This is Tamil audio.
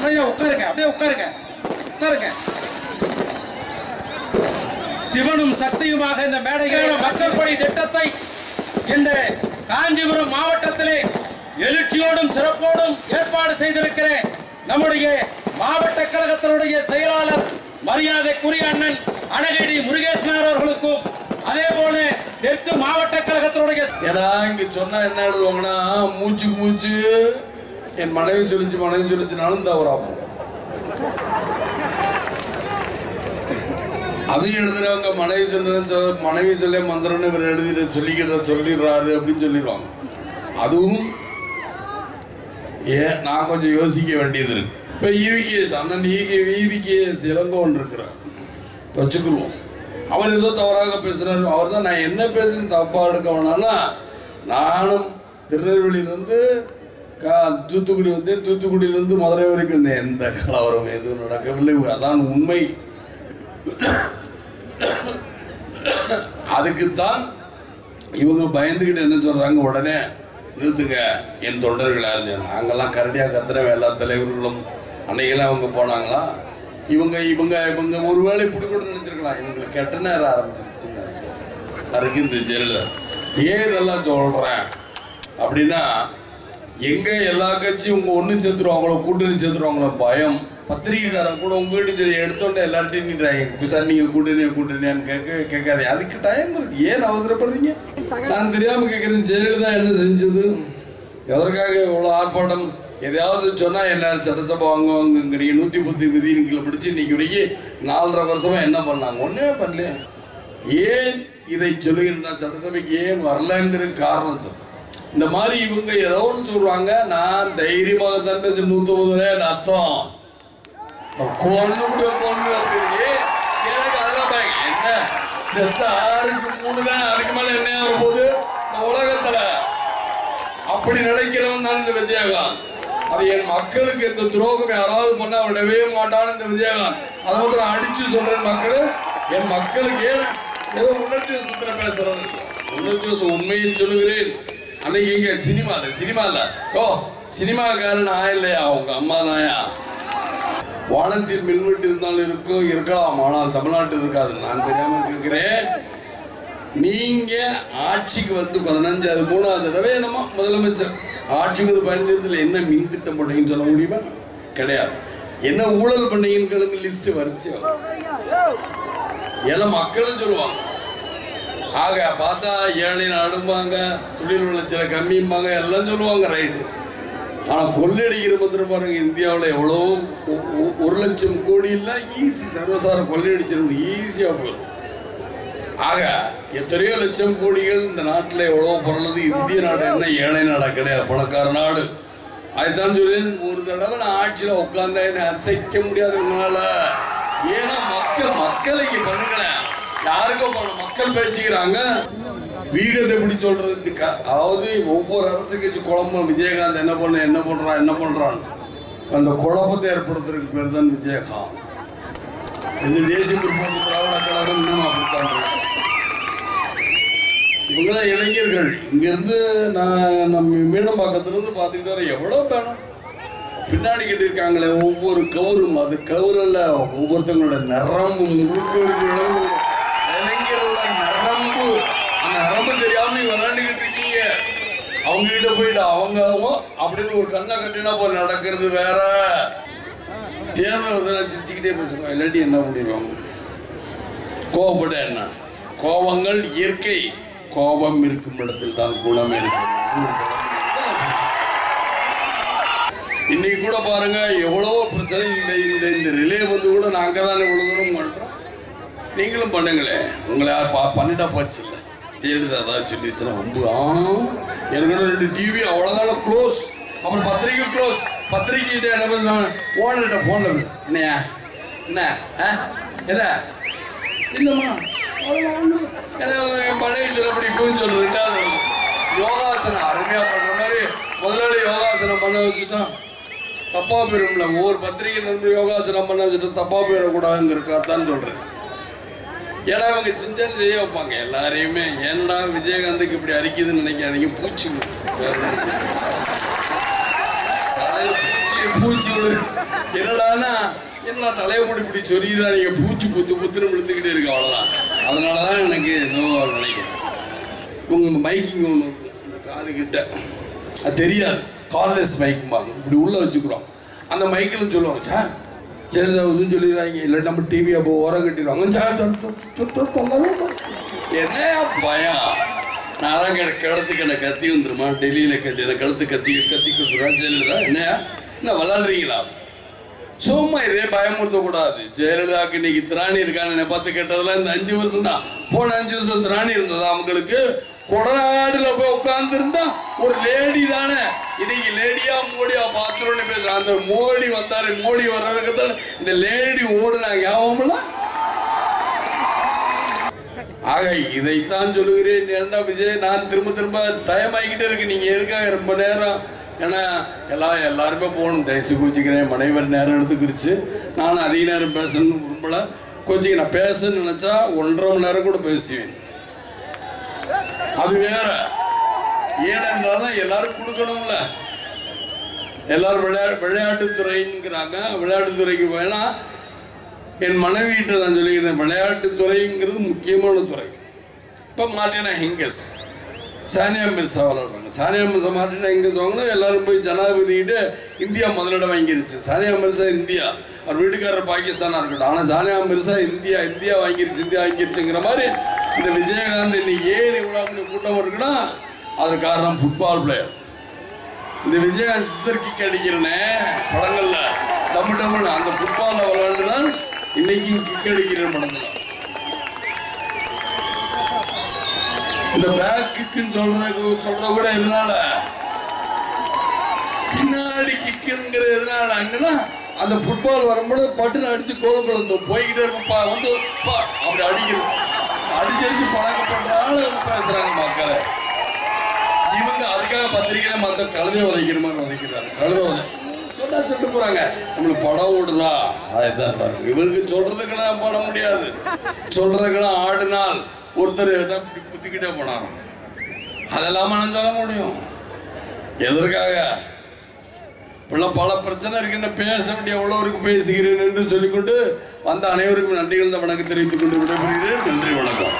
அமைதியா உட்காருங்க, அப்படியே உட்காருங்க, உட்காருங்க. சிவனும் சக்தியுமாக இந்த மேடையில் மக்கள் பணி திட்டத்தை இந்த காஞ்சிபுரம் மாவட்டத்திலே எழுச்சியோடும் சிறப்போடும் ஏற்பாடு செய்திருக்கிற நம்முடைய மாவட்ட கழகத்தினுடைய செயலாளர் மரியாதைக்குரிய அண்ணன் அழகடி முருகேசனார் அவர்களுக்கும், அதே போல தெற்கு மாவட்ட கழகத்தினுடைய இங்க சொன்னா என்ன எழுதுவாங்கன்னா, மூச்சுக்கு மூச்சு என் மனைவி சொல்லிச்சுனாலும் தவறாகும். அது எழுதுறவங்க மனைவி சொல்ல மந்திரம்னு இவர் எழுதி சொல்லிடுறாரு அப்படின்னு சொல்லிடுவாங்க. அதுவும் ஏன் நான் கொஞ்சம் யோசிக்க வேண்டியது இருக்கு. இப்ப ஈவிகேஎஸ் அண்ணன் ஈவிகேஎஸ் இளங்கோன் இருக்கிறார் வச்சுக்குருவோம். அவர் ஏதோ தவறாக பேசுறாரு. அவர் தான் நான் என்ன பேசுறேன் தப்பா எடுக்க வேணாம்னா, நானும் திருநெல்வேலியிலிருந்து தூத்துக்குடி வந்தேன், தூத்துக்குடியிலிருந்து மதுரை வரைக்கும் இருந்தேன். எந்த கலவரம் எதுவும் நடக்கவில்லை. அதான் உண்மை. அதுக்குத்தான் இவங்க பயந்துகிட்டு என்ன சொல்றாங்க, உடனே நிறுத்துங்க என் தொண்டர்களா இருந்தேன். நாங்கெல்லாம் கரடியா கத்துறவன் எல்லா தலைவர்களும் அன்னைக்கெல்லாம் அவங்க போனாங்களா. இவங்க இவங்க இவங்க ஒருவேளை இப்படி கூட நினைச்சிருக்கலாம், இவங்களுக்கு கெட்ட நேரம் ஆரம்பிச்சிருச்சுன்னு அதுக்கு இந்த ஜெயில ஏன் இதெல்லாம் சொல்றேன் அப்படின்னா, எங்க எல்லா கட்சியும் உங்க ஒண்ணு சேர்த்துருவாங்களோ கூட்டணி சேர்த்துருவாங்களோ பயம். பத்திரிகைக்காரன் கூட உங்க வீட்டு சொல்லி எடுத்தோன்னே எல்லார்ட்டையும் நீங்க சார் நீங்க கூட்டணியான்னு கேட்காதே. அதுக்கு டைம் இருக்கு, ஏன் அவசரப்படுறீங்க? நான் தெரியாம கேட்கறேன், ஜெயலலிதா என்ன செஞ்சது, எதற்காக இவ்வளவு ஆர்ப்பாட்டம்? எதையாவது சொன்னா எல்லாரும் சட்டசபை வாங்குவாங்கிறீங்க. 110 விதிகளை பிடிச்சு இன்னைக்கு வரைக்கும் 4.5 வருஷமா என்ன பண்ணாங்க? ஒன்னே பண்ணல. ஏன் இதை சொல்லுகிறேன், சட்டசபைக்கு ஏன் வரலங்கிற காரணம் சொல்றேன். இந்த மாதிரி இவங்க ஏதோ ஒன்று சொல்றாங்க, நான் தைரியமாக தான் 150 அர்த்தம் கொண்டு எனக்கு அதெல்லாம் என்ன செத்த 6க்கு 3 தான், அதுக்கு மேல என்ன வரும்போது இந்த உலகத்துல அப்படி நினைக்கிறவன் தான் இந்த விஜயகாந்த். அது என் மக்களுக்கு இந்த துரோகம் யாராவது பண்ண விடவே மாட்டான்னு இந்த விஜயகாந்த். அதை மாத்திரம் அடிச்சு சொல்றேன். என் மக்களுக்கு ஏன் ஏதோ உணர்ச்சி வசத்துல பேசுறது, உணர்ச்சி வசம் உண்மையை சொல்லுகிறேன். அன்னைக்கு இங்க சினிமால சினிமாக்காரன் நான் இல்லையா, உங்க அம்மா தாயா. வானத்தில் மின்வெட்டு இருந்தாலும் இருக்கலாம், ஆனால் தமிழ்நாட்டில் இருக்காது. நான் தெரியாம கேட்கிறேன், நீங்க ஆட்சிக்கு வந்து 3வது தடவை நம்ம முதலமைச்சர் ஆட்சிக்கு 15 என்ன மின் திட்டம் போட்டீங்கன்னு சொல்ல முடியுமா? கிடையாது. என்ன ஊழல் பண்ணீங்கன்னு லிஸ்ட் வரிசையா எல்லாம் மக்களும் சொல்லுவாங்க. ஆக பார்த்தா ஏழை அடும்பாங்க, தொழில் விளைச்சல கம்மியும்பாங்க, எல்லாம் சொல்லுவாங்க, ரைட்டு. ஆனா கொள்ளையடிக்கிற மந்திரம் பாருங்க, இந்தியாவில் எவ்வளோ 1 லட்சம் கோடி எல்லாம் ஈஸி சர்வசார கொள்ளையடிச்சிடும், ஈஸியா போயிடும். ஆக எத்தனையோ லட்சம் கோடிகள் இந்த நாட்டில் எவ்வளவு பொருளது. இந்திய நாடு என்ன ஏழை நாடா? கிடையாது, பணக்கார நாடு. அதுதான் சொல்லி ஒரு தடவை நான் ஆட்சியில உட்கார்ந்தா என்ன அசைக்க முடியாது உங்களால. ஏன்னா மக்களுக்கு பண்ணுங்களேன், யாருக்கோ மக்கள் பேசிக்கிறாங்க. வீகத்தை எப்படி சொல்றது? அதாவது ஒவ்வொரு அரசு கட்சி குழம்பும் விஜயகாந்த் என்ன பண்றான் அந்த குழப்பத்தை ஏற்படுத்துறதுக்கு பேர் தான் விஜயகாந்த். இந்த தேசிய முற்போக்கு திராவிட கழகம் இன்னும் அப்படித்தான். இவங்கதான் இளைஞர்கள். இங்கிருந்து நம்ம மீனம்பாக்கத்திலிருந்து பார்த்துக்கிட்டு வர எவ்வளவு வேணும் பின்னாடி கட்டிருக்காங்களே ஒவ்வொரு கவுரும். அது கவுரல்ல, ஒவ்வொருத்தவங்களோட நரம்பு முழுக்க இளைஞர்களோட நரம்பு. அந்த நரம்பு தெரியாம விளையாண்டுகிட்டு இருக்கீங்க. அவங்க கிட்ட போயிட்டு அவங்க அப்படின்னு ஒரு கண்ணை கட்டினா போல நடக்கிறது வேற. தேர்தல் சிரிச்சுக்கிட்டே பேசுறோம், இல்லாட்டி என்ன பண்ணிடுவாங்க? கோபப்பட என்ன? கோபங்கள் இயற்கை. கோபம் இருக்கும் இடத்தில் தான் குணமே இருக்கு. இன்னைக்கு கூட பாருங்க எவ்வளவோ பிரச்சனை. இந்த ரிலே வந்து கூட நாங்க தான் இவ்வளவு தூரம் பண்றோம், நீங்களும் பண்ணுங்களேன். உங்களை யார் பண்ணிட்டா போச்சு இல்லை. ஜெயலலிதா ஏதாவது சொல்லிச்சுன்னா ரொம்ப எனக்கு 2 டிவி அவ்வளவுதான க்ளோஸ். அப்புறம் பத்திரிக்கை க்ளோஸ். பத்திரிகைகிட்ட என்ன பண்ணுவாங்க, ஓனர்கிட்ட போன்ல என்னையா என்ன எதா இல்லம்மா பழைய சொல்லப்படி சொல்றது. 2வது யோகாசனம் அருமையா பண்ற மாதிரி முதலாளி யோகாசனம் பண்ண வச்சுட்டான், தப்பா போயிரும்ல. ஒவ்வொரு பத்திரிகை நண்பர் யோகாசனம் பண்ண வச்சுட்டு தப்பா போயிடக்கூடாதுங்கிறக்காத்தான் சொல்றேன். ஏன்னா அவங்க செஞ்சாலும் செய்ய வைப்பாங்க எல்லாரையுமே. ஏன்னா விஜயகாந்துக்கு இப்படி அரிக்குதுன்னு நினைக்காதீங்க, பூச்சி பூச்சி என்னடானா என்ன தலையை மூடி இப்படி சொல்லிடுறா, நீங்க பூச்சி புத்துன்னு விழுந்துக்கிட்டே இருக்கு, அவ்வளவுதான். அதனாலதான் எனக்கு ஏதோ நினைக்கிறேன். உங்க மைக்கிங் ஒன்று இந்த காது கிட்ட அது தெரியாது, கார்லெஸ் மைக்குமாங்க, இப்படி உள்ள வச்சுக்கிறோம். அந்த மைக்கில் சொல்லுவாங்க, சார் ஜெயலலிதாவுதுன்னு சொல்லிடுறாங்க, இல்லை நம்ம டிவி அப்போ ஓரம் கட்டிடுவாங்க. என்ன பயம், நான் தான் கிடத்துக்கு என்ன கத்தி வந்துருமா, டெல்லியில் கட்டி என்ன கழுத்து கத்தி கொடுத்துருவான் ஜெயலலிதா. என்னையா என்ன விளாடுறீங்களா? சும்மா இதே பயமுறுத்தக்கூடாது. ஜெயலலிதாவுக்கு இன்னைக்கு திராணி இருக்கான்னு என்னை பார்த்து கேட்டதெல்லாம் இந்த 5 வருஷம் தான். போன 5 வருஷம் திராணி இருந்ததா அவங்களுக்கு? கொடநாடுல போய் உட்கார்ந்து இருந்தா ஒரு லேடி தானே, இன்னைக்கு லேடியா மோடியா பாத்துருன்னு பேசுறான். அந்த மோடி வந்தாரு, மோடி வர்றதுக்கு தான் இந்த லேடி ஓடுனாங்க, ஞாபகம்ல? ஆக இதைத்தான் சொல்லுகிறேன். ஏண்டா விஜய், நான் திரும்ப டைம் ஆகிக்கிட்டே இருக்கு, நீங்க எதுக்காக ரொம்ப நேரம்? ஏன்னா எல்லாருமே போகணும், தயசு கோச்சிக்கிறேன். மனைவர் நேரம் எடுத்துக்கிடுச்சு, நானும் அதிக நேரம் பேசணும்னு விரும்பல. கோச்சிக்க நான் பேசணும்னு நினைச்சா 1.5 மணி நேரம் கூட பேசுவேன், அது வேற. ஏனென்றாலும் எல்லாரும் கொடுக்கணும்ல. எல்லாரும் விளையாட்டுத்துறைங்கிறாங்க, விளையாட்டுத்துறைக்கு வேணா. என் மனைவிட்ட நான் சொல்லிக்கிறேன், விளையாட்டுத்துறைங்கிறது முக்கியமான துறை. இப்போ மாட்டினா ஹிங்கஸ் சானியா மிர்சா விளையாடுறாங்க. சானியா மிர்சா மாட்டினா ஹிங்கஸ் வாங்கினா எல்லாரும் போய் ஜனாதிபதிக்கிட்ட இந்தியா முதலிடம் வாங்கிருச்சு. சானியா மிர்சா இந்தியா, அவர் வீட்டுக்காரர் பாகிஸ்தானா இருக்கட்டும், ஆனால் சானியா மிர்சா இந்தியா வாங்கிருச்சுங்கிற மாதிரி இந்த விஜயகாந்த் இன்னைக்கு ஏன் இவ்வளோ கூட்டம் இருக்குன்னா அது காரணம் ஃபுட்பால் பிளேயர். இந்த விஜயகாந்த் சிசர் கிக் அடிக்கிறனே படங்கள்ல டம்முன்னு அந்த ஃபுட்பால்ல விளையாண்டு தான் இன்னைக்கும் கிக் அடிக்கிறேன் படத்துல. இந்த பேக் கிக்குன்னு சொல்ற கூட எதனால, பின்னாடி கிக்குங்கிற எதனால, அங்கன்னா அந்த ஃபுட்பால் வரும்போது பட்டுன்னு அடிச்சு கோலம் போய்கிட்டே இருக்கும்பா வந்து அப்படி அடிக்கிறது, அடிச்சு பழக்கப்பட்டால பேசுறாங்க மக்களை. இவங்க அதுக்காக பத்திரிகையில மற்ற கழுதை உதைக்கிற மாதிரி உதைக்கிறாங்க. கழுதை உதை சொன்னா சொல்லிட்டு போறாங்க, நம்மளுக்கு படம் ஓடுதா அதுதான். இவருக்கு சொல்றதுக்கெல்லாம் பாட முடியாது, சொல்றதுக்கெல்லாம் ஆடினால் ஒருத்தர் இப்படி குத்திக்கிட்டே போனாராம். அதெல்லாம் நான் சொல்ல முடியும். எதற்காக பல பிரச்சனை இருக்குன்னு பேச வேண்டிய எவ்வளோருக்கு பேசுகிறேன் என்று சொல்லிக்கொண்டு வந்த அனைவருக்கும் நன்றிகள் வணக்கம் தெரிவித்துக் கொண்டு விடைபெறுகிறேன். நன்றி, வணக்கம்.